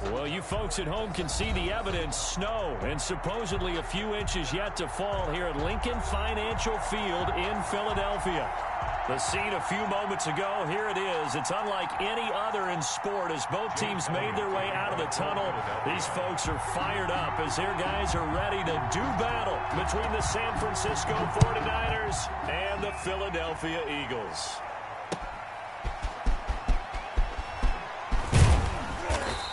Well, you folks at home can see the evidence. Snow and supposedly a few inches yet to fall here at Lincoln Financial Field in Philadelphia. The scene a few moments ago, here it is. It's unlike any other in sport as both teams made their way out of the tunnel. These folks are fired up as their guys are ready to do battle between the San Francisco 49ers and the Philadelphia Eagles.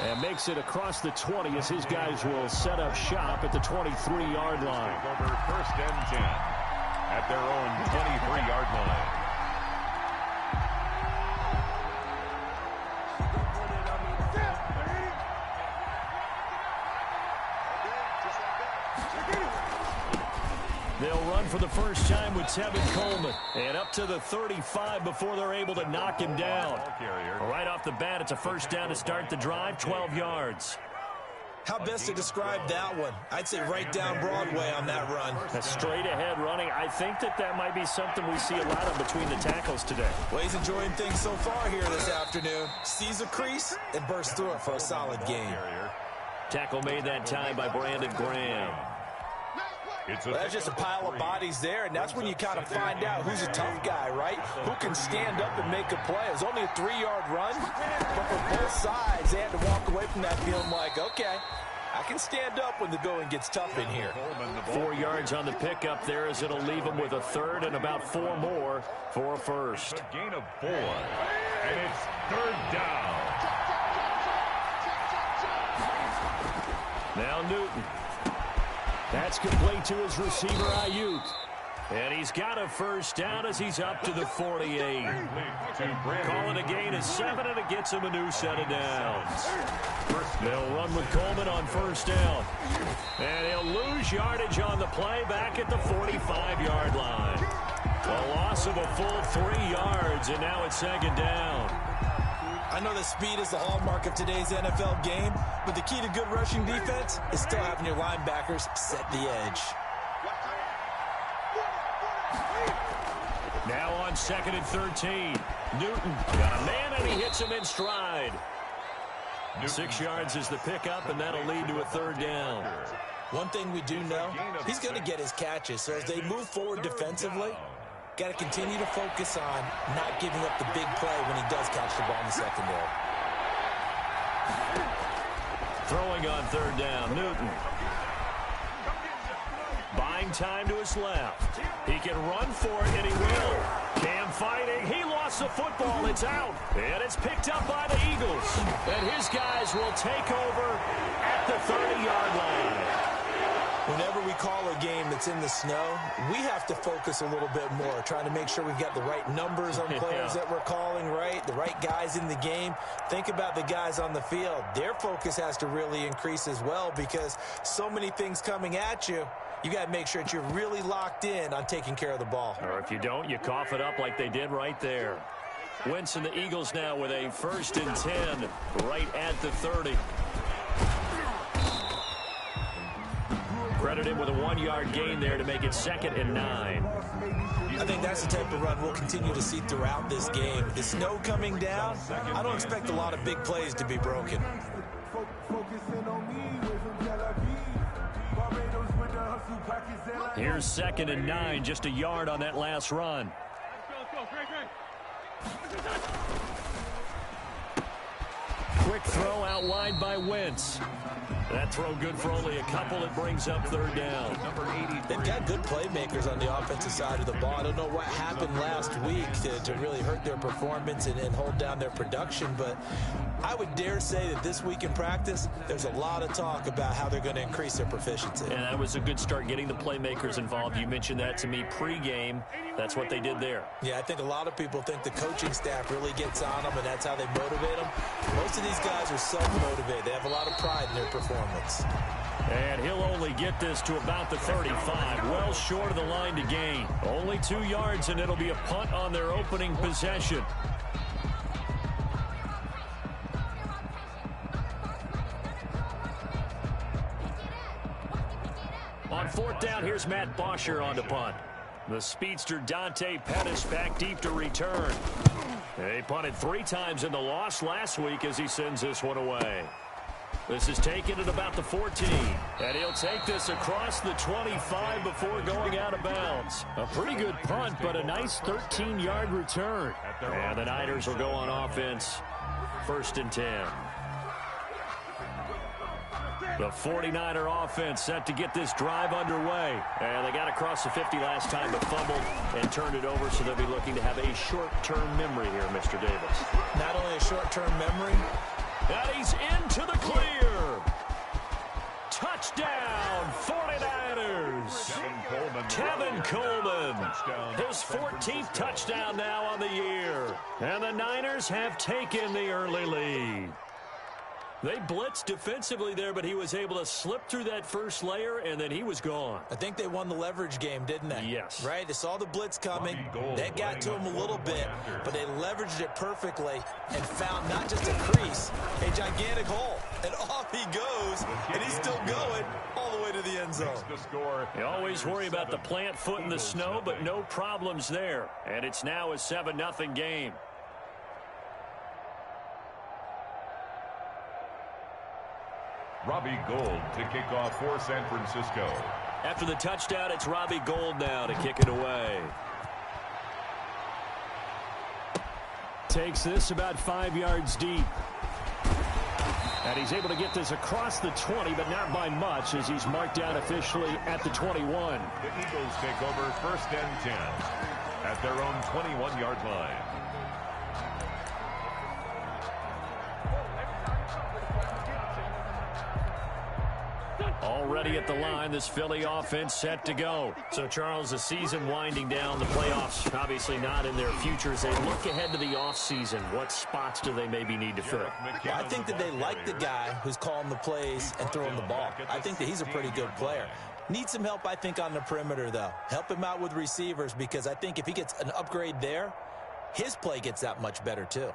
And makes it across the 20 as his guys will set up shop at the 23-yard line. Over 1st and 10 at their own 23-yard line. They'll run for the first time with Tevin Coleman. And up to the 35 before they're able to knock him down. Right off the bat, it's a first down to start the drive, 12 yards. How best to describe that one? I'd say right down Broadway on that run. A straight ahead running. I think that might be something we see a lot of between the tackles today. Well, he's enjoying things so far here this afternoon. Sees a crease and bursts through it for a solid gain. Tackle made that time by Brandon Graham. Well, that's just a pile of bodies there, and that's when you kind of find out who's a tough guy, right? Who can stand up and make a play. It was only a 3-yard run, but for both sides, they had to walk away from that feeling like, okay, I can stand up when the going gets tough in here. 4 yards on the pickup there as it'll leave them with a third and about 4 more for a first. A gain of 4, and it's 3rd down. Now Newton. That's complete to his receiver, Ayuk. And he's got a first down as he's up to the 48. Calling a gain of 7, and it gets him a new set of downs. They'll run with Coleman on first down. And he'll lose yardage on the play back at the 45-yard line. A loss of a full 3 yards, and now it's 2nd down. I know that speed is the hallmark of today's NFL game, but the key to good rushing defense is still having your linebackers set the edge. Now on 2nd and 13. Newton got a man, and he hits him in stride. 6 yards is the pickup, and that'll lead to a 3rd down. One thing we do know, he's going to get his catches, so as they move forward defensively, got to continue to focus on not giving up the big play when he does catch the ball in the secondary. Throwing on 3rd down, Newton. Buying time to his left. He can run for it, and he will. Cam fighting. He lost the football. It's out. And it's picked up by the Eagles. And his guys will take over at the 30-yard line. Whenever we call a game that's in the snow, we have to focus a little bit more, trying to make sure we've got the right numbers on players that we're calling, right? The right guys in the game. Think about the guys on the field. Their focus has to really increase as well because so many things coming at you. You got to make sure that you're really locked in on taking care of the ball. Or if you don't, you cough it up like they did right there. Wentz and the Eagles now with a 1st and 10 right at the 30. Credit him with a 1-yard gain there to make it 2nd and 9. I think that's the type of run we'll continue to see throughout this game. The snow coming down, I don't expect a lot of big plays to be broken. Here's 2nd and 9, just a yard on that last run. Quick throw out wide by Wentz. That throw good for only a couple. It brings up 3rd down. They've got good playmakers on the offensive side of the ball. I don't know what happened last week to really hurt their performance and hold down their production, but I would dare say that this week in practice, there's a lot of talk about how they're going to increase their proficiency. And that was a good start getting the playmakers involved. You mentioned that to me pregame. That's what they did there. Yeah, I think a lot of people think the coaching staff really gets on them, and that's how they motivate them. Most of these guys are self-motivated. They have a lot of pride in their performance. And he'll only get this to about the 35, well short of the line to gain. Only 2 yards, and it'll be a punt on their opening possession. On 4th down, here's Matt Bosher on the punt. The speedster Dante Pettis back deep to return. They punted 3 times in the loss last week as he sends this one away. This is taken at about the 14. And he'll take this across the 25 before going out of bounds. A pretty good punt, but a nice 13-yard return. And the Niners will go on offense. 1st and 10. The 49er offense set to get this drive underway. And they got across the 50 last time, but fumbled and turned it over, so they'll be looking to have a short-term memory here, Mr. Davis. Not only a short-term memory. And he's into the clear. Touchdown, 49ers. Kevin Coleman. His 14th touchdown now on the year. And the Niners have taken the early lead. They blitzed defensively there, but he was able to slip through that first layer, and then he was gone. I think they won the leverage game, didn't they? Yes. Right? They saw the blitz coming. That got to him a little bit, but they leveraged it perfectly and found not just a crease, a gigantic hole. And off he goes, and he's still going all the way to the end zone. You always worry about the plant foot in the snow, but no problems there. And it's now a 7-0 game. Robbie Gould to kick off for San Francisco. After the touchdown, it's Robbie Gould now to kick it away. Takes this about 5 yards deep. And he's able to get this across the 20, but not by much, as he's marked down officially at the 21. The Eagles take over 1st and 10 at their own 21-yard line. Already at the line, this Philly offense set to go. So, Charles, the season winding down, the playoffs obviously not in their future. As they look ahead to the offseason, what spots do they maybe need to fill? Well, I think that they like the guy who's calling the plays and throwing the ball. I think that he's a pretty good player. Needs some help, I think, on the perimeter, though. Help him out with receivers, because I think if he gets an upgrade there, his play gets that much better, too.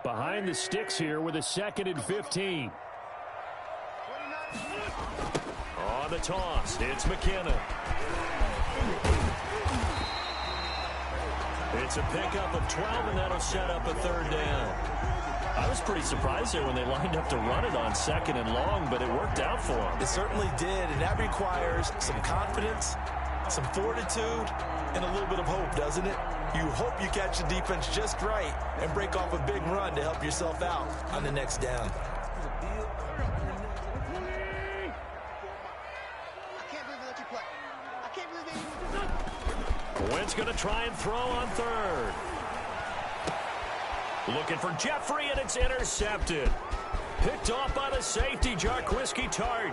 Behind the sticks here with a 2nd and 15. On the toss, it's McKinnon. It's a pickup of 12, and that'll set up a 3rd down. I was pretty surprised there when they lined up to run it on 2nd and long, but it worked out for them. It certainly did, and that requires some confidence, some fortitude, and a little bit of hope, doesn't it? You hope you catch the defense just right and break off a big run to help yourself out on the next down. Wentz going to try and throw on 3rd. Looking for Jeffrey, and it's intercepted. Picked off by the safety, Jarquiski Tart.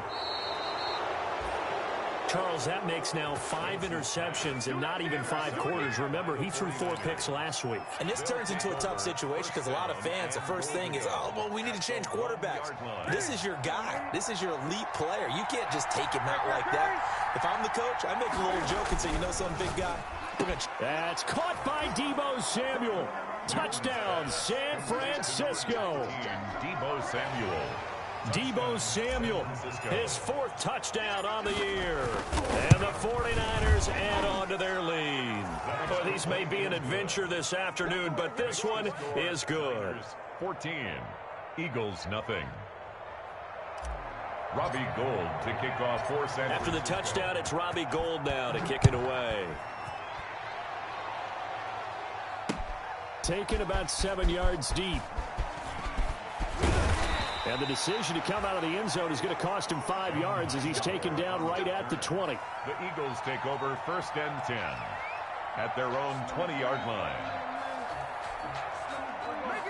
Charles, that makes now 5 interceptions in not even 5 quarters. Remember, he threw 4 picks last week. And this turns into a tough situation because a lot of fans, the first thing is, oh, well, we need to change quarterbacks. This is your guy. This is your elite player. You can't just take him out like that. If I'm the coach, I make a little joke and say, you know something, big guy? That's caught by Deebo Samuel. Touchdown, San Francisco. Deebo Samuel. Deebo Samuel, his 4th touchdown on the year. And the 49ers add on to their lead. Well, these may be an adventure this afternoon, but this one is good. 14, Eagles nothing. Robbie Gould to kick off for San Francisco. After the touchdown, it's Robbie Gould now to kick it away. Taken about 7 yards deep. And the decision to come out of the end zone is going to cost him 5 yards as he's taken down right at the 20. The Eagles take over 1st and 10 at their own 20-yard line.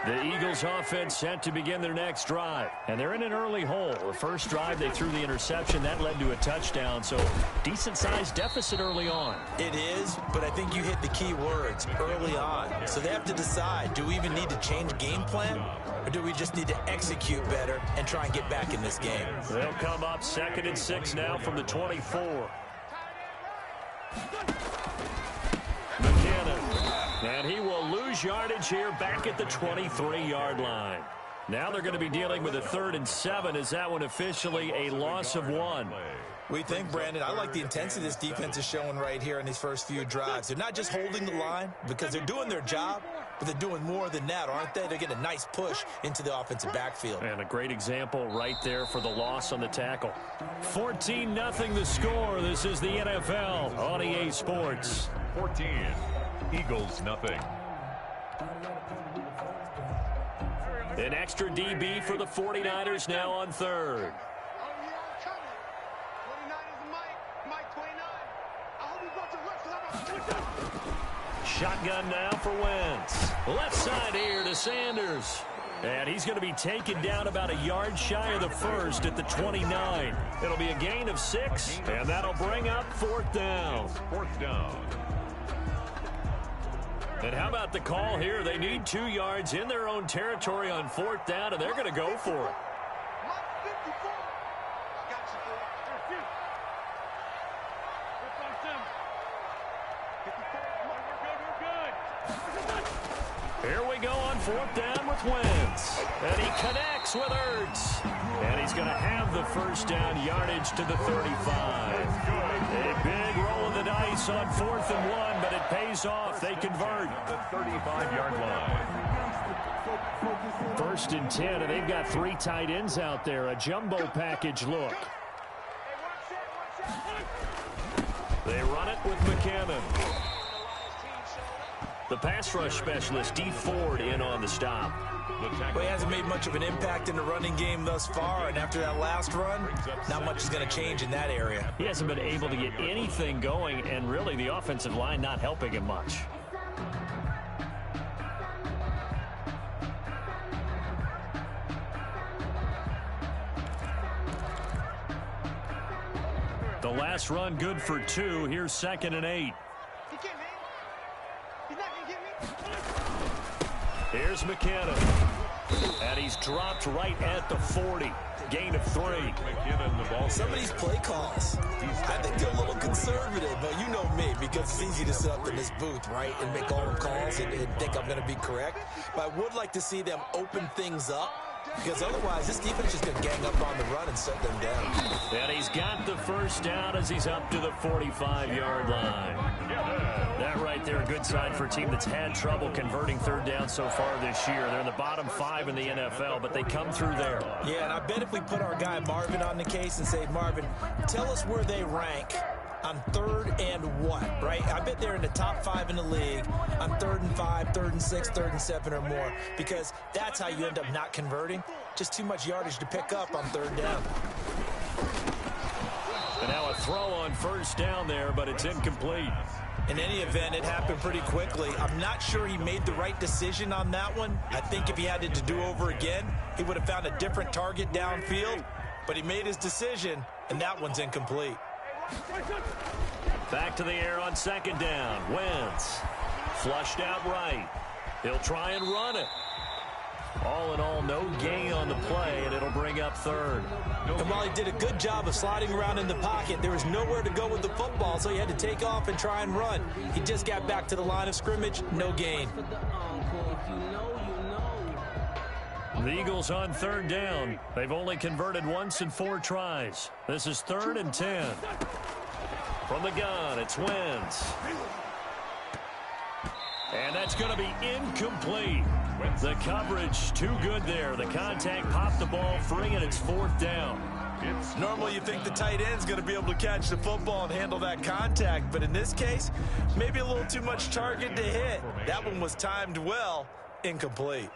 The Eagles offense set to begin their next drive. And they're in an early hole. The first drive, they threw the interception. That led to a touchdown. So decent-sized deficit early on. It is, but I think you hit the key words early on. So they have to decide, do we even need to change game plan? Or do we just need to execute better and try and get back in this game? They'll come up 2nd and 6 now from the 24. McKinnon. And he will lose yardage here back at the 23-yard line. Now they're going to be dealing with a 3rd and 7. Is that one officially a loss of 1? We think, Brandon, I like the intensity this defense is showing right here in these first few drives. They're not just holding the line because they're doing their job, but they're doing more than that, aren't they? They're getting a nice push into the offensive backfield. And a great example right there for the loss on the tackle. 14-0 the score. This is the NFL on EA Sports. 14, Eagles nothing. An extra DB for the 49ers now on 3rd. Shotgun now for Wentz. Left side here to Sanders. And he's going to be taken down about a yard shy of the 1st at the 29. It'll be a gain of 6, and that'll bring up 4th down. 4th down. And how about the call here? They need 2 yards in their own territory on 4th down, and they're going to go for it. Here we go on 4th down with Wentz. And he connects with Ertz. And he's going to have the 1st down yardage to the 35. A big roll of the dice on 4th and 1, but it pays off. They convert. The 35-yard line. 1st and 10, and they've got 3 tight ends out there. A jumbo package look. They run it with McKinnon. The pass rush specialist, D. Ford, in on the stop. Well, he hasn't made much of an impact in the running game thus far, and after that last run, not much is going to change in that area. He hasn't been able to get anything going, and really the offensive line not helping him much. The last run good for 2. Here's 2nd and 8. Here's McKinnon. And he's dropped right at the 40. Gain of 3. McKinnon, the ball. Some of these play calls, I think they're a little conservative, but you know me, because it's easy to sit up in this booth, right, and make all the calls and think I'm going to be correct. But I would like to see them open things up, because otherwise this defense is going to gang up on the run and shut them down. And he's got the 1st down as he's up to the 45-yard line. That right there, a good sign for a team that's had trouble converting 3rd down so far this year. They're in the bottom 5 in the NFL, but they come through there. Yeah, and I bet if we put our guy Marvin on the case and say, Marvin, tell us where they rank on 3rd and what, right? I bet they're in the top 5 in the league on 3rd and 5, 3rd and 6, 3rd and 7 or more, because that's how you end up not converting. Just too much yardage to pick up on 3rd down. And now a throw on 1st down there, but it's incomplete. In any event, it happened pretty quickly. I'm not sure he made the right decision on that one. I think if he had it to do over again, he would have found a different target downfield. But he made his decision, and that one's incomplete. Back to the air on 2nd down. Wentz flushed out right. He'll try and run it. All in all, no gain on the play, and it'll bring up 3rd. And while he did a good job of sliding around in the pocket, there was nowhere to go with the football, so he had to take off and try and run. He just got back to the line of scrimmage, no gain. The Eagles on 3rd down. They've only converted once in 4 tries. This is 3rd and 10. From the gun, it's Wentz. And that's going to be incomplete. The coverage too good there. The contact popped the ball free, and it's 4th down. Normally you think the tight end's going to be able to catch the football and handle that contact, but in this case, maybe a little too much target to hit. That one was timed well, incomplete.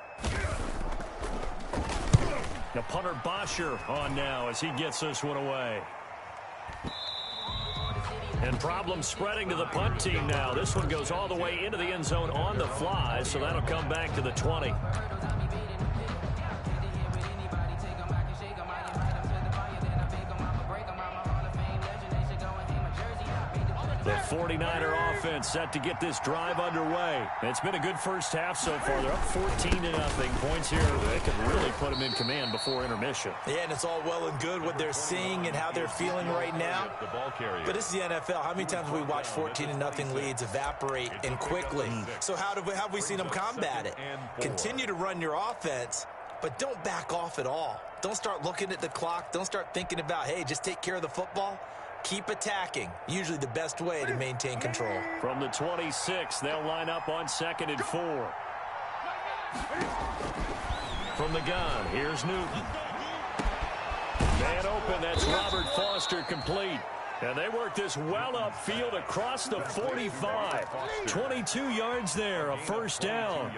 Now punter Bosher on now as he gets this one away. And problems spreading to the punt team now. This one goes all the way into the end zone on the fly, so that'll come back to the 20. The 49er offense set to get this drive underway. It's been a good first half so far. They're up 14-0. Points here. They could really put them in command before intermission. Yeah, and it's all well and good what they're seeing and how they're feeling right now. But this is the NFL. How many times have we watched 14-0 leads evaporate and quickly? So how have we seen them combat it? Continue to run your offense but don't back off at all. Don't start looking at the clock. Don't start thinking about, hey, just take care of the football. Keep attacking. Usually the best way to maintain control. From the 26, they'll line up on 2nd and 4. From the gun, here's Newton. Man open, that's Robert Foster complete. And they work this well upfield across the 45. 22 yards there, a first down.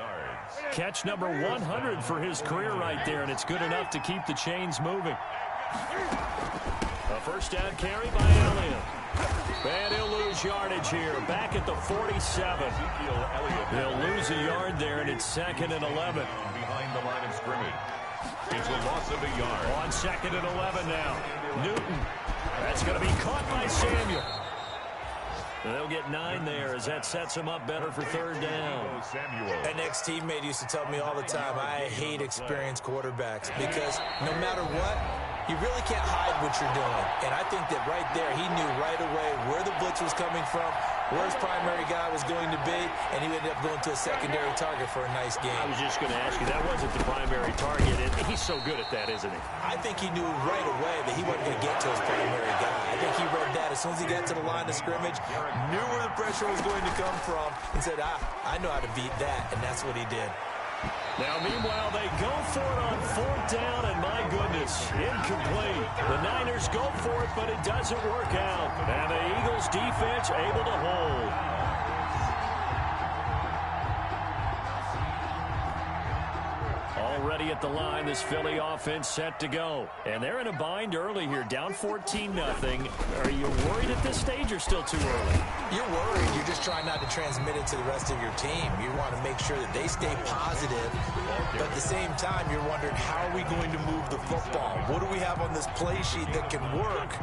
Catch number 100 for his career right there, and it's good enough to keep the chains moving. A first down carry by Elliott. And he'll lose yardage here, back at the 47. He'll lose a yard there, and it's 2nd and 11. Behind the line of scrimmage. It's a loss of a yard. On 2nd and 11 now. Newton. That's going to be caught by Samuel. They'll get 9 there as that sets him up better for 3rd down. An ex-teammate used to tell me all the time, I hate experienced quarterbacks because no matter what, you really can't hide what you're doing. And I think that right there, he knew right away where the blitz was coming from, where his primary guy was going to be, and he ended up going to a secondary target for a nice game. I was just going to ask you, that wasn't the primary target. He's so good at that, isn't he? I think he knew right away that he wasn't going to get to his primary guy. I think he read that as soon as he got to the line of scrimmage, knew where the pressure was going to come from, and said, I know how to beat that, and that's what he did. Now, meanwhile, they go for it on 4th down, and my goodness, incomplete. The Niners go for it, but it doesn't work out. And the Eagles defense able to hold. Already at the line, this Philly offense set to go. And they're in a bind early here, down 14-0. Are you worried at this stage or still too early? You're worried. You're just trying not to transmit it to the rest of your team. You want to make sure that they stay positive, but at the same time, you're wondering, how are we going to move the football? What do we have on this play sheet that can work?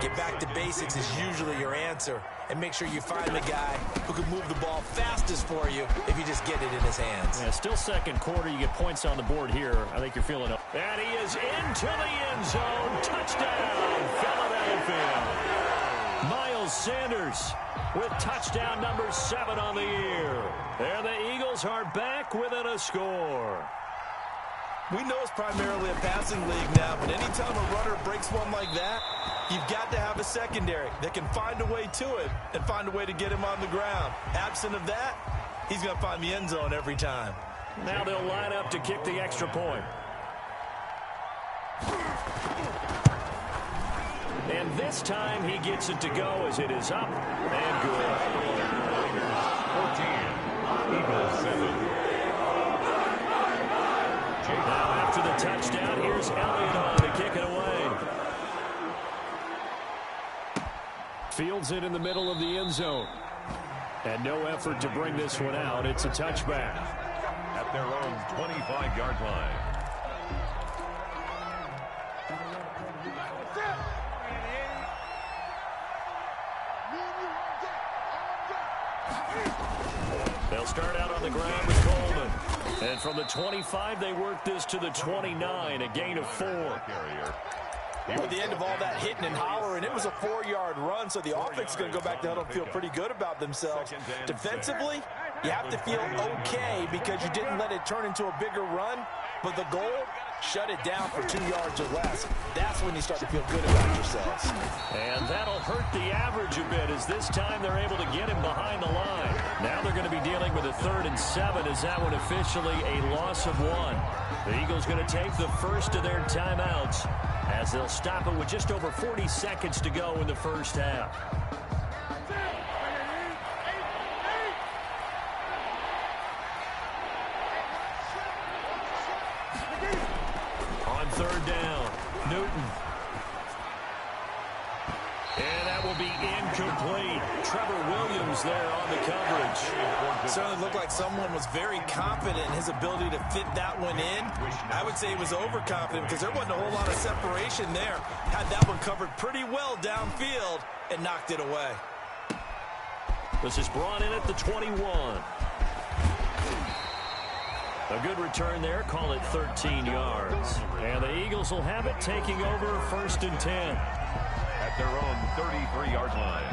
Get back to basics is usually your answer, and make sure you find the guy who can move the ball fastest for you if you just get it in his hands. Yeah, still second quarter. You get points on the board here. I think you're feeling up. And he is into the end zone. Touchdown, Philadelphia. Miles Sanders with touchdown number 7 on the year. And the Eagles are back within a score. We know it's primarily a passing league now, but anytime a runner breaks one like that, you've got to have a secondary that can find a way to it and find a way to get him on the ground. Absent of that, he's going to find the end zone every time. Now they'll line up to kick the extra point. And this time he gets it to go as it is up and good. 14, Eagles 7. Now after the touchdown, here's Elliott on to kick it away. Fields it in the middle of the end zone. And no effort to bring this one out. It's a touchback. At their own 25-yard line. They'll start out on the ground with Coleman. And from the 25, they work this to the 29, a gain of 4. At the end of all that hitting and hollering, it was a 4-yard run, so the offense is going to go back to huddle and feel pretty good about themselves. Defensively, you have to feel okay because you didn't let it turn into a bigger run, but the goal, shut it down for 2 yards or less. That's when you start to feel good about yourselves. And that'll hurt the average a bit as this time they're able to get him behind the line. Now they're going to be dealing with a 3rd and 7 as that one officially a loss of 1. The Eagles going to take the first of their timeouts as they'll stop it with just over 40 seconds to go in the first half. On 3rd down, Newton. And that will be incomplete. Trevor Williams there on the coverage. Certainly looked like someone was very confident in his ability to fit that one in. I would say he was overconfident because there wasn't a whole lot of separation there. Had that one covered pretty well downfield and knocked it away. This is brought in at the 21. A good return there. Call it 13 yards. And the Eagles will have it taking over 1st and 10. At their own 33-yard line.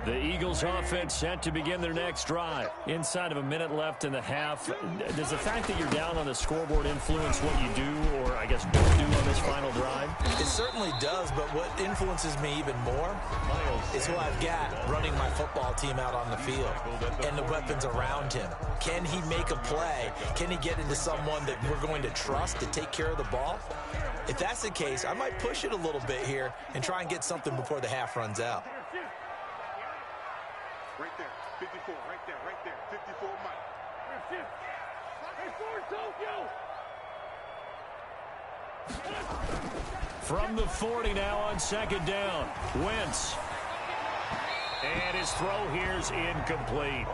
The Eagles offense set to begin their next drive. Inside of a minute left in the half, does the fact that you're down on the scoreboard influence what you do, or I guess don't do on this final drive? It certainly does, but what influences me even more is who I've got running my football team out on the field and the weapons around him. Can he make a play? Can he get into someone that we're going to trust to take care of the ball? If that's the case, I might push it a little bit here and try and get something before the half runs out. Right there, 54, right there, 54, Mike. From the 40 now on second down, Wentz. And his throw here's incomplete.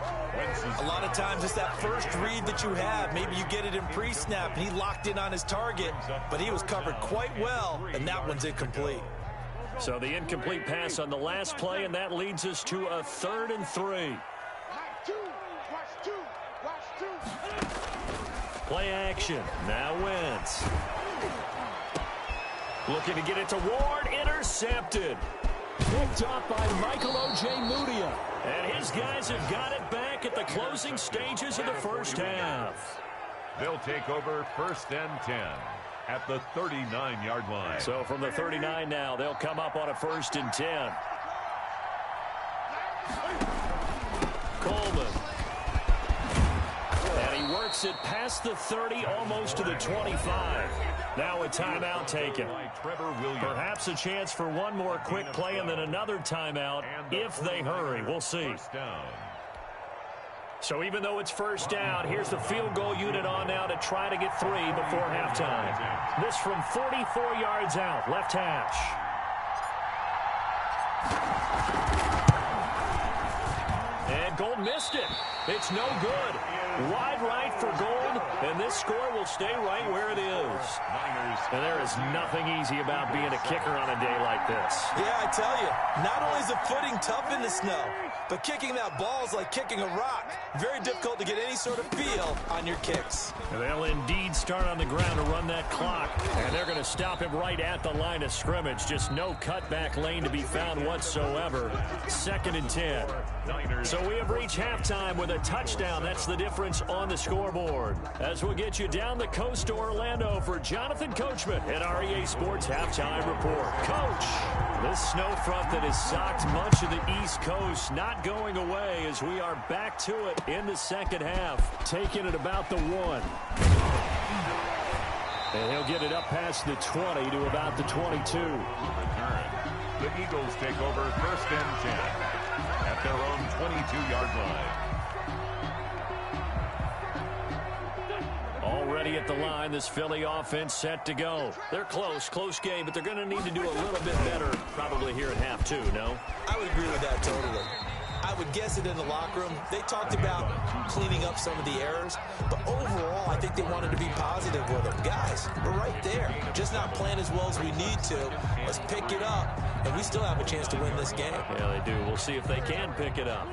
A lot of times it's that first read that you have. Maybe you get it in pre-snap, and he locked in on his target, but he was covered quite well, and that one's incomplete. So the incomplete pass on the last play, and that leads us to a 3rd and 3. Play action. Now Wentz. Looking to get it to Ward. Intercepted. Picked up by Michael O.J. Mudia. And his guys have got it back at the closing stages of the first half. They'll take over 1st and 10 at the 39-yard line. So from the 39 now, they'll come up on a 1st and 10. Coleman. And he works it past the 30, almost to the 25. Now a timeout taken. Perhaps a chance for one more quick play and then another timeout if they hurry. We'll see. So even though it's 1st down, here's the field goal unit on now to try to get 3 before halftime. This from 44 yards out, left hash. And Gold missed it. It's no good. Wide right for Gold, and this score will stay right where it is. And there is nothing easy about being a kicker on a day like this. Yeah, I tell you, not only is the footing tough in the snow, but kicking that ball is like kicking a rock. Very difficult to get any sort of feel on your kicks. And they'll indeed start on the ground to run that clock. And they're going to stop him right at the line of scrimmage. Just no cutback lane to be found whatsoever. 2nd and 10. So we have reached halftime with a touchdown. That's the difference on the scoreboard. As we'll get you down the coast to Orlando for Jonathan Coachman at REA Sports Halftime Report. Coach, this snow front that has socked much of the East Coast not going away as we are back to it in the second half. Taking it about the 1. And he'll get it up past the 20 to about the 22. The Eagles take over 1st and 10 at their own 22-yard line. Already at the line, this Philly offense set to go. They're close game, but they're going to need to do a little bit better probably here at half 2, no? I would agree with that totally. I would guess it in the locker room. They talked about cleaning up some of the errors, but overall, I think they wanted to be positive with them. Guys, we're right there. Just not playing as well as we need to. Let's pick it up, and we still have a chance to win this game. Yeah, they do. We'll see if they can pick it up.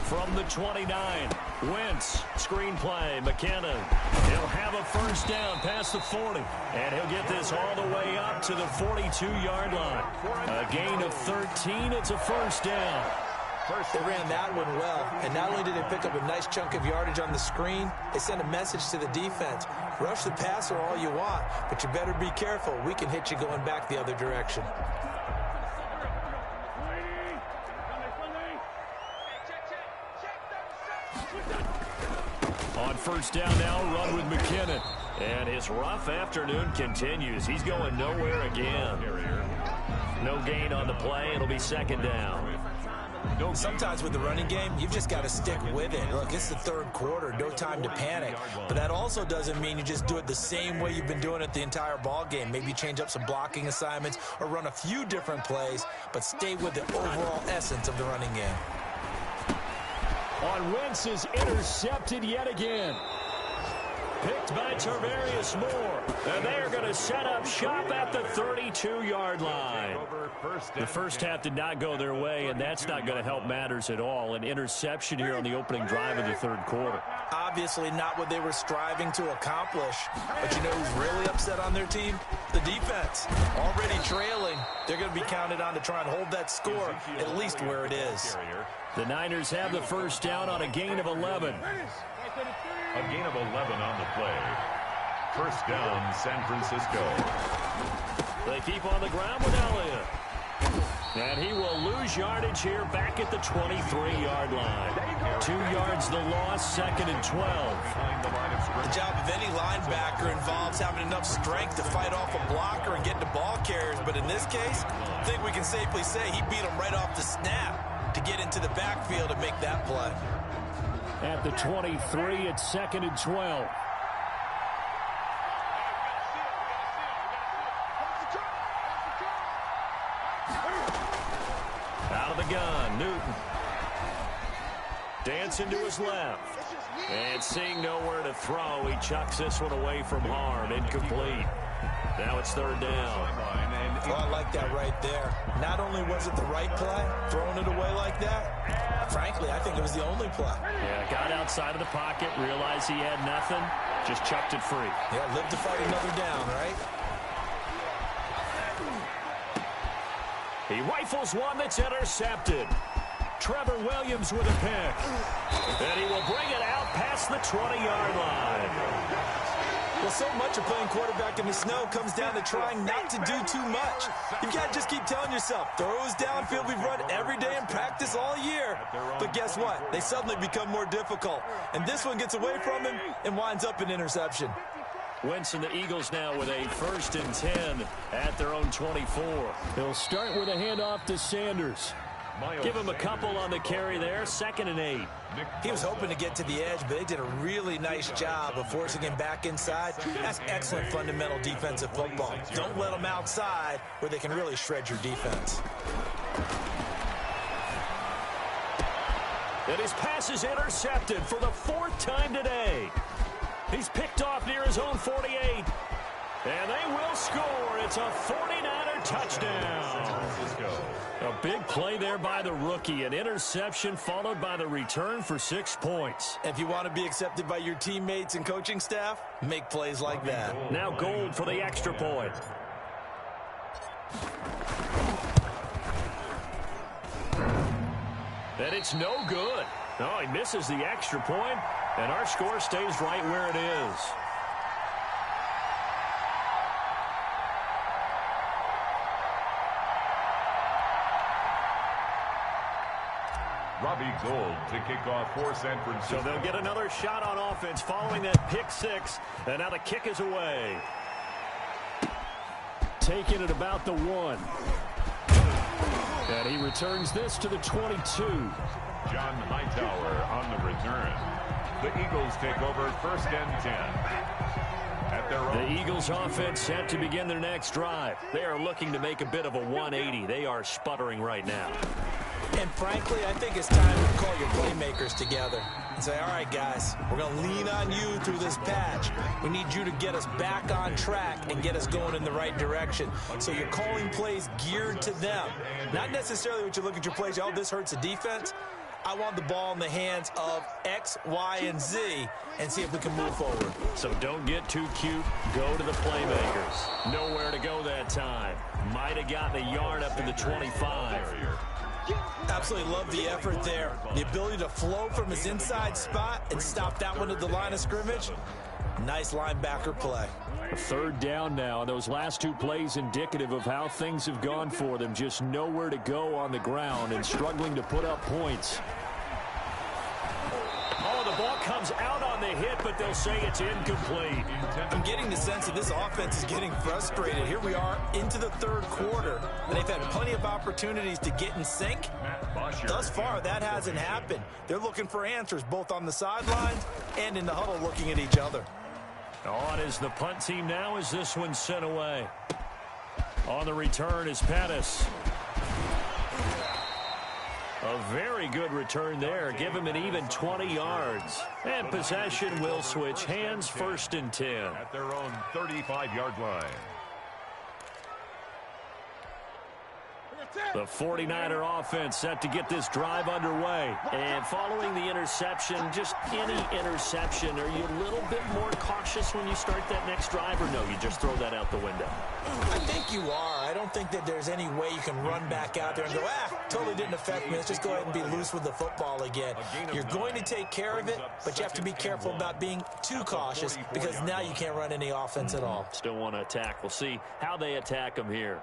From the 29, Wentz, screenplay, McKinnon. He'll have a 1st down past the 40, and he'll get this all the way up to the 42-yard line. A gain of 13, it's a 1st down. They ran that one well, and not only did they pick up a nice chunk of yardage on the screen, they sent a message to the defense. Rush the passer all you want, but you better be careful. We can hit you going back the other direction. On 1st down now, run with McKinnon. And his rough afternoon continues. He's going nowhere again. No gain on the play. It'll be 2nd down. Sometimes with the running game, you've just got to stick with it. Look, it's the 3rd quarter, no time to panic. But that also doesn't mean you just do it the same way you've been doing it the entire ball game. Maybe change up some blocking assignments or run a few different plays, but stay with the overall essence of the running game. On Wentz is intercepted yet again. Picked by Tarvarius Moore. And they are going to set up shop at the 32-yard line. The first half did not go their way, and that's not going to help matters at all. An interception here on the opening drive of the 3rd quarter. Obviously not what they were striving to accomplish. But you know who's really upset on their team? the defense. Already trailing. They're going to be counted on to try and hold that score at least where it is. The Niners have the first down on a gain of 11. A gain of 11 on the play. First down, San Francisco. They keep on the ground with Elliott. And he will lose yardage here back at the 23-yard line. 2 yards the loss, 2nd and 12. The job of any linebacker involves having enough strength to fight off a blocker and get to ball carriers. But in this case, I think we can safely say he beat him right off the snap to get into the backfield and make that play. At the 23, it's 2nd and 12. Out of the gun, Newton. Dancing to his left. And seeing nowhere to throw, he chucks this one away from harm. Incomplete. Now it's 3rd down. Oh, I like that right there. Not only was it the right play, throwing it away like that, frankly, I think it was the only play. Yeah, got outside of the pocket, realized he had nothing, just chucked it free. Yeah, live to fight another down, right? He rifles one that's intercepted. Trevor Williams with a pick. And he will bring it out past the 20-yard line. Well, so much of playing quarterback in the snow comes down to trying not to do too much. You've got to just keep telling yourself, throws downfield we've run every day in practice all year. But guess what? They suddenly become more difficult. And this one gets away from him and winds up an interception. Wentz and the Eagles now with a 1st and 10 at their own 24. They'll start with a handoff to Sanders. Give him a couple on the carry there, 2nd and 8. He was hoping to get to the edge, but they did a really nice job of forcing him back inside. That's excellent fundamental defensive football. Don't let them outside where they can really shred your defense. And his pass is intercepted for the 4th time today. He's picked off near his own 48. And they will score. It's a 49er touchdown. A big play there by the rookie. An interception followed by the return for 6 points. If you want to be accepted by your teammates and coaching staff, make plays like that. Now Gold for the extra point. And it's no good. Oh, he misses the extra point, and our score stays right where it is. Robbie Gould to kick off for San Francisco. So they'll get another shot on offense following that pick 6, and now the kick is away. Taking it about the 1. And he returns this to the 22. John Hightower on the return. The Eagles take over 1st and 10. At their own. The Eagles offense set to begin their next drive. They are looking to make a bit of a 180. They are sputtering right now. And frankly, I think it's time to call your playmakers together and say, all right, guys, we're going to lean on you through this patch. We need you to get us back on track and get us going in the right direction. So you're calling plays geared to them. Not necessarily what you look at your plays, oh, this hurts the defense. I want the ball in the hands of X, Y, and Z and see if we can move forward. So don't get too cute. Go to the playmakers. Nowhere to go that time. Might have gotten a yard up to the 25. Absolutely love the effort there. The ability to flow from his inside spot and stop that one at the line of scrimmage. Nice linebacker play. 3rd down now, and those last 2 plays indicative of how things have gone for them. Just nowhere to go on the ground and struggling to put up points. Oh, the ball comes out on the hit, but they'll say it's incomplete. I'm getting the sense that this offense is getting frustrated. Here we are into the 3rd quarter, and they've had plenty of opportunities to get in sync. Thus far, that hasn't happened. They're looking for answers both on the sidelines and in the huddle looking at each other. On is the punt team now as this one's sent away. On the return is Pettis. A very good return there. Give him an even 20 yards. And possession will switch hands, 1st and 10. At their own 35-yard line. The 49er offense set to get this drive underway. And following the interception, just any interception, are you a little bit more cautious when you start that next drive, or no, you just throw that out the window? I think you are. I don't think that there's any way you can run back out there and go, totally didn't affect me. Let's just go ahead and be loose with the football again. You're going to take care of it, but you have to be careful about being too cautious because now you can't run any offense at all. Still want to attack. We'll see how they attack them here.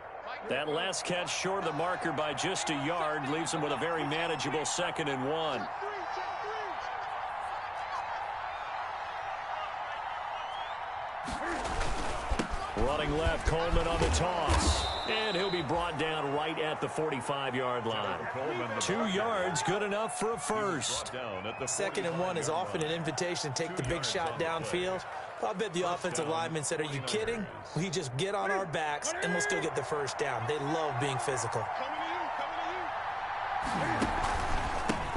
That last catch short of the marker by just a yard leaves them with a very manageable 2nd and 1. Running left, Coleman on the toss. And he'll be brought down right at the 45-yard line. 2 yards, good enough for a first. 2nd and 1 is often an invitation to take the big shot downfield. I bet the offensive lineman said, are you kidding? We just get on our backs and let's go get the first down. They love being physical.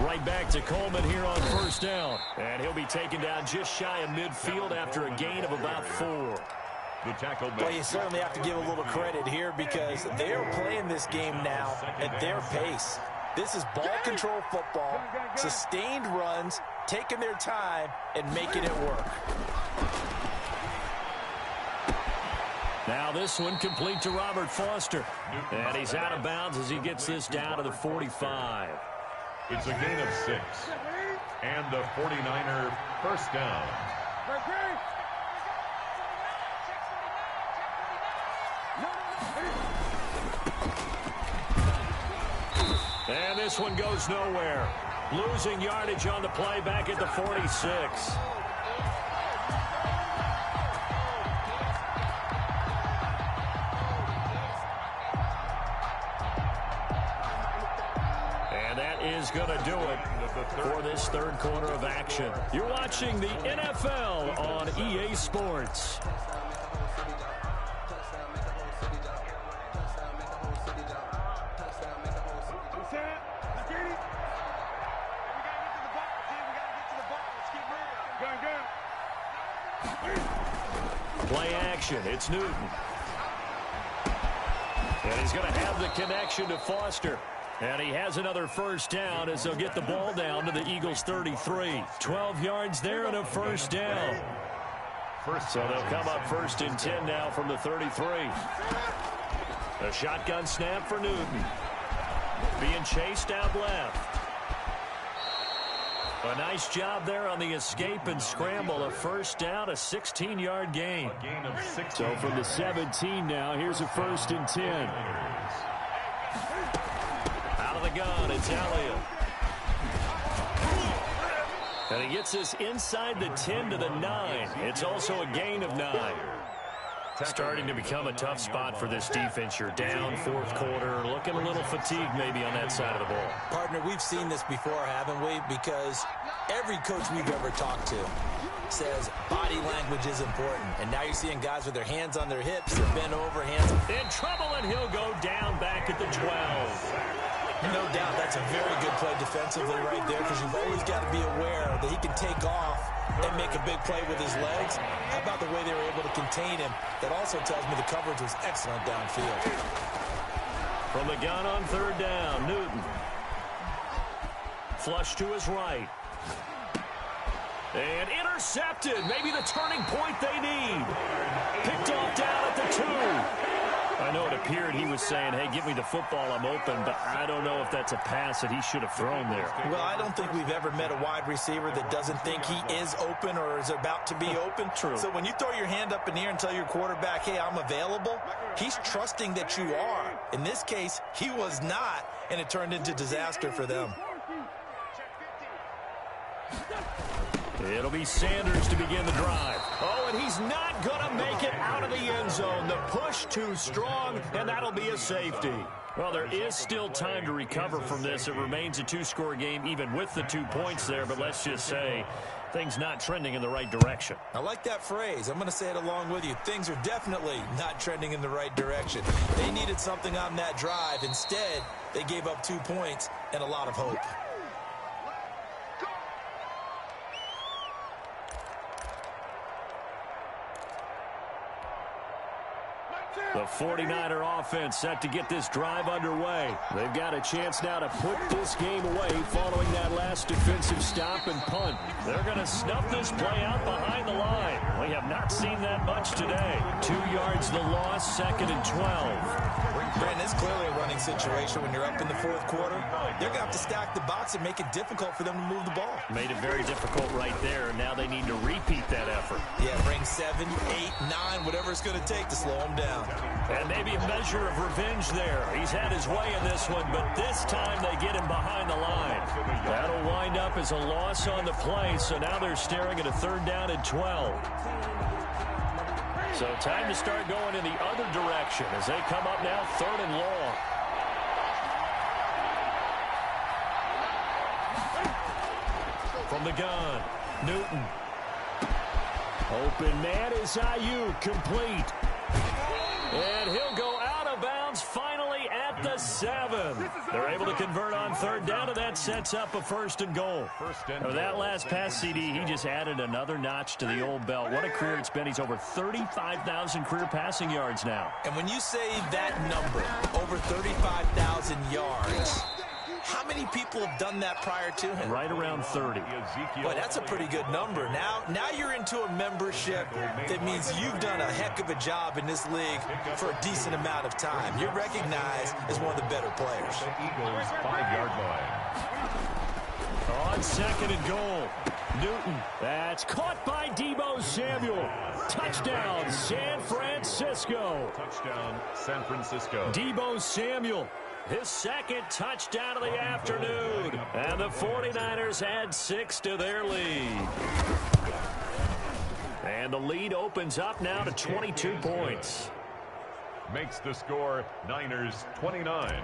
Right back to Coleman here on 1st down. And he'll be taken down just shy of midfield after a gain of about 4. Well, you certainly have to give a little credit here because they're playing this game now at their pace. This is ball control football, sustained runs, taking their time, and making it work. Now this one complete to Robert Foster. And he's out of bounds as he gets this down to the 45. It's a gain of 6. And the 49er first down. And this one goes nowhere. Losing yardage on the play back at the 46. And that is going to do it for this 3rd quarter of action. You're watching the NFL on EA Sports. Play action. It's Newton. And he's going to have the connection to Foster. And he has another first down as they'll get the ball down to the Eagles' 33. 12 yards there and a first down. So they'll come up 1st and 10 now from the 33. A shotgun snap for Newton. Being chased out left. A nice job there on the escape and scramble. A first down, a 16-yard gain. So from the 17 now, here's a 1st and 10. Out of the gun, it's Elliott. And he gets this inside the 10 to the 9. It's also a gain of 9. Starting to become a tough spot for this defense. You're down 4th quarter, looking a little fatigued maybe on that side of the ball. Partner, we've seen this before, haven't we? Because every coach we've ever talked to says body language is important. And now you're seeing guys with their hands on their hips, they're bent over, hands in trouble, and he'll go down back at the 12. No doubt that's a very good play defensively right there because you've always got to be aware that he can take off and make a big play with his legs. How about the way they were able to contain him? That also tells me the coverage was excellent downfield. From the gun on 3rd down, Newton. Flush to his right. And intercepted. Maybe the turning point they need. Picked off down at the 2. I know it appeared he was saying, hey, give me the football, I'm open, but I don't know if that's a pass that he should have thrown there. Well, I don't think we've ever met a wide receiver that doesn't think he is open or is about to be open. True. So when you throw your hand up in the air and tell your quarterback, hey, I'm available, he's trusting that you are. In this case, he was not, and it turned into disaster for them. It'll be Sanders to begin the drive. Oh, and he's not going to make it out of the end zone. The push too strong, and that'll be a safety. Well, there is still time to recover from this. It remains a 2-score game, even with the 2 points there, but let's just say things not trending in the right direction. I like that phrase. I'm going to say it along with you. Things are definitely not trending in the right direction. They needed something on that drive. Instead, they gave up 2 points and a lot of hope. The 49er offense set to get this drive underway. They've got a chance now to put this game away following that last defensive stop and punt. They're going to snuff this play out behind the line. We have not seen that much today. 2 yards the loss, 2nd and 12. Brandon, it's clearly a running situation when you're up in the fourth quarter. They're going to have to stack the box and make it difficult for them to move the ball. Made it very difficult right there. Now they need to repeat that effort. Yeah, bring 7, 8, 9, whatever it's going to take to slow them down. And maybe a measure of revenge there. He's had his way in this one, but this time they get him behind the line. That'll wind up as a loss on the play, so now they're staring at a 3rd down and 12. So time to start going in the other direction as they come up now 3rd and long. From the gun, Newton. Open man is Ayuk, complete. And he'll go out of bounds finally at the 7. They're able to convert on 3rd down, and that sets up a 1st and goal. That last pass, CD, he just added another notch to the old belt. What a career it's been. He's over 35,000 career passing yards now. And when you say that number, over 35,000 yards, how many people have done that prior to him? Right around 30. Boy, that's a pretty good number. Now you're into a membership that means you've done a heck of a job in this league for a decent amount of time. You're recognized as one of the better players. The Eagles' 5-yard line. On 2nd and goal, Newton. That's caught by Deebo Samuel. Touchdown, San Francisco. Touchdown, San Francisco. Deebo Samuel. His 2nd touchdown of the afternoon. And the 49ers add 6 to their lead. And the lead opens up now to 22 points. Makes the score Niners 29,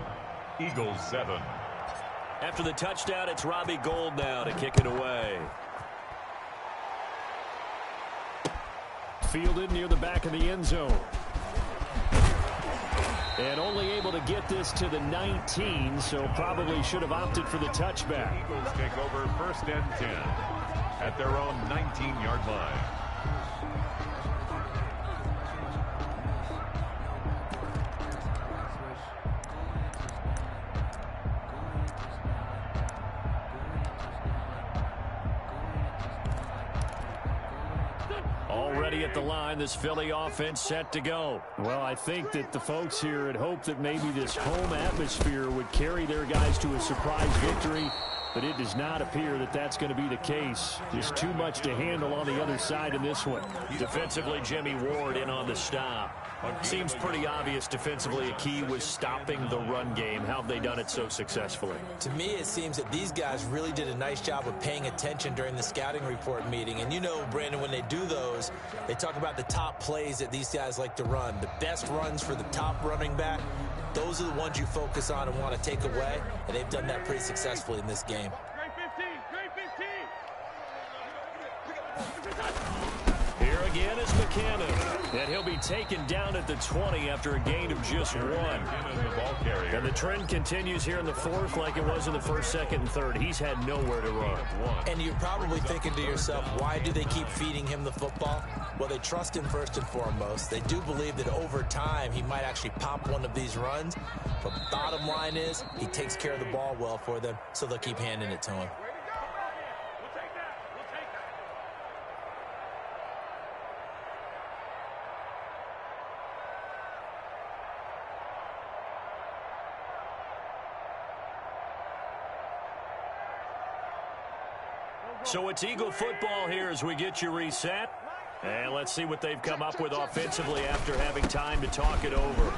Eagles 7. After the touchdown, it's Robbie Gould now to kick it away. Fielded near the back of the end zone. And only able to get this to the 19, so probably should have opted for the touchback. Eagles take over 1st and 10 at their own 19-yard line. Already at the line, this Philly offense set to go. Well, I think that the folks here had hoped that maybe this home atmosphere would carry their guys to a surprise victory, but it does not appear that that's going to be the case. Just too much to handle on the other side in this one. Defensively, Jimmy Ward in on the stop. Seems pretty obvious defensively a key was stopping the run game. How have they done it so successfully? To me, it seems that these guys really did a nice job of paying attention during the scouting report meeting. And you know, Brandon, when they do those, they talk about the top plays that these guys like to run. The best runs for the top running back, those are the ones you focus on and want to take away. And they've done that pretty successfully in this game. Here again is McKinnon, and he'll be taken down at the 20 after a gain of just 1. And the trend continues here in the 4th like it was in the 1st, 2nd, and 3rd. He's had nowhere to run. And you're probably thinking to yourself, why do they keep feeding him the football? Well, they trust him first and foremost. They do believe that over time he might actually pop one of these runs. But the bottom line is he takes care of the ball well for them, so they'll keep handing it to him. So it's Eagle football here as we get you reset. And let's see what they've come up with offensively after having time to talk it over.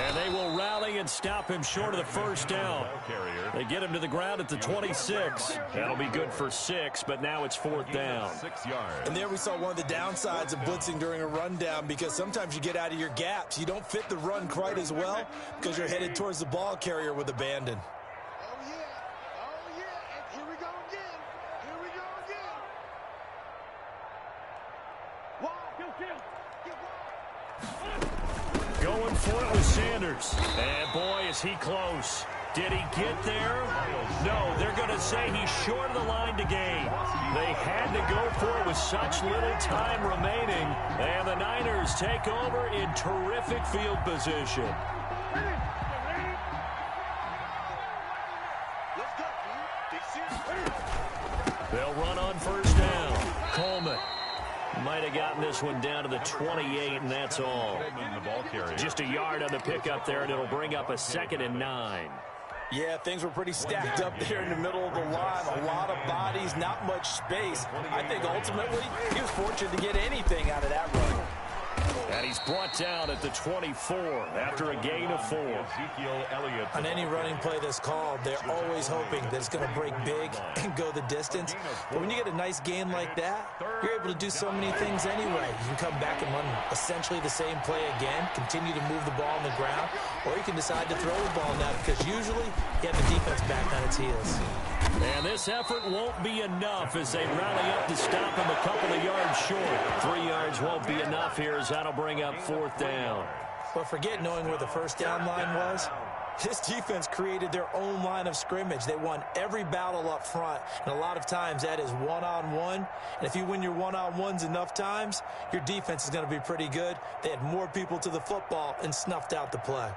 And they will rally and stop him short of the 1st down. They get him to the ground at the 26. That'll be good for 6, but now it's 4th down. 6 yards. And there we saw one of the downsides of blitzing during a rundown, because sometimes you get out of your gaps. You don't fit the run quite as well because you're headed towards the ball carrier with abandon. Going for it with Sanders. And boy, is he close. Did he get there? No, they're going to say he's short of the line to gain. They had to go for it with such little time remaining. And the Niners take over in terrific field position. They'll run on first down. Coleman might have gotten this one down to the 28, and that's all. Just a yard on the pickup there, and it'll bring up a 2nd and 9. Yeah, things were pretty stacked up there in the middle of the line. A lot of bodies, not much space. I think ultimately he was fortunate to get anything out of that run. And he's brought down at the 24 after a gain of 4. On any running play that's called, they're always hoping that it's going to break big and go the distance. But when you get a nice gain like that, you're able to do so many things anyway. You can come back and run essentially the same play again, continue to move the ball on the ground, or you can decide to throw the ball now because usually you have the defense back on its heels. And this effort won't be enough as they rally up to stop him a couple of yards short. 3 yards won't be enough here as that'll bring up 4th down. But forget knowing where the first down line was. This defense created their own line of scrimmage. They won every battle up front, and a lot of times that is one-on-one. And if you win your one-on-ones enough times, your defense is going to be pretty good. They had more people to the football and snuffed out the play.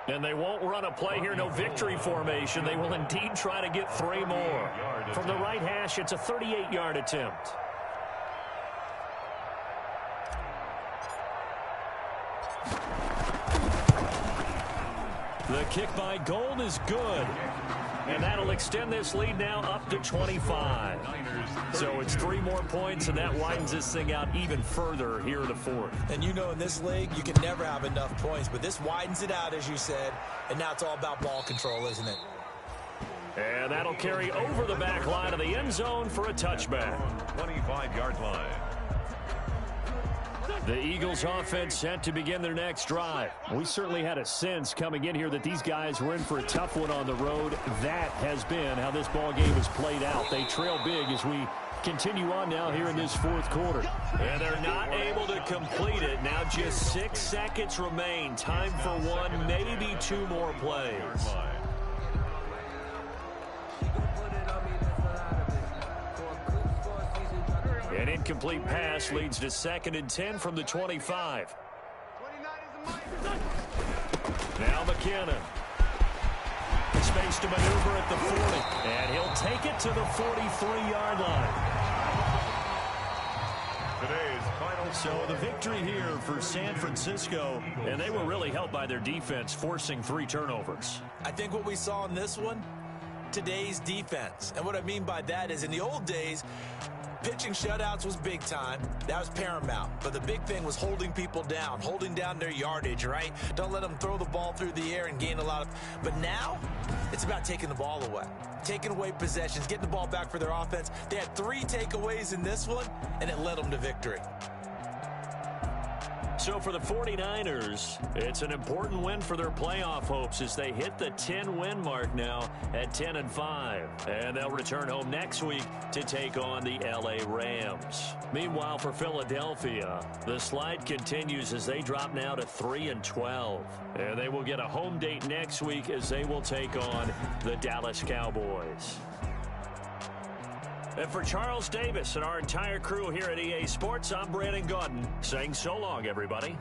And they won't run a play here, no victory formation. They will indeed try to get 3 more. From the right hash, it's a 38-yard attempt. The kick by Gold is good. And that'll extend this lead now up to 25. So it's 3 more points, and that widens this thing out even further here in the 4th. And you know in this league, you can never have enough points, but this widens it out, as you said, and now it's all about ball control, isn't it? And that'll carry over the back line of the end zone for a touchback. 25-yard line. The Eagles offense set to begin their next drive. We certainly had a sense coming in here that these guys were in for a tough one on the road. That has been how this ball game has played out. They trail big as we continue on now here in this 4th quarter. And they're not able to complete it. Now just 6 seconds remain. Time for 1, maybe 2 more plays. An incomplete pass leads to 2nd and 10 from the 25. Now McKinnon. Space to maneuver at the 40. And he'll take it to the 43-yard line. Today's final. So the victory here for San Francisco, and they were really helped by their defense, forcing 3 turnovers. I think what we saw in this one, today's defense. And what I mean by that is in the old days, pitching shutouts was big time. That was paramount. But the big thing was holding people down, holding down their yardage, right? Don't let them throw the ball through the air and gain a lot of... But now, it's about taking the ball away. Taking away possessions, getting the ball back for their offense. They had 3 takeaways in this one, and it led them to victory. So for the 49ers, it's an important win for their playoff hopes as they hit the 10-win mark now at 10-5. And they'll return home next week to take on the LA Rams. Meanwhile, for Philadelphia, the slide continues as they drop now to 3-12. And they will get a home date next week as they will take on the Dallas Cowboys. And for Charles Davis and our entire crew here at EA Sports, I'm Brandon Gaudin saying so long, everybody.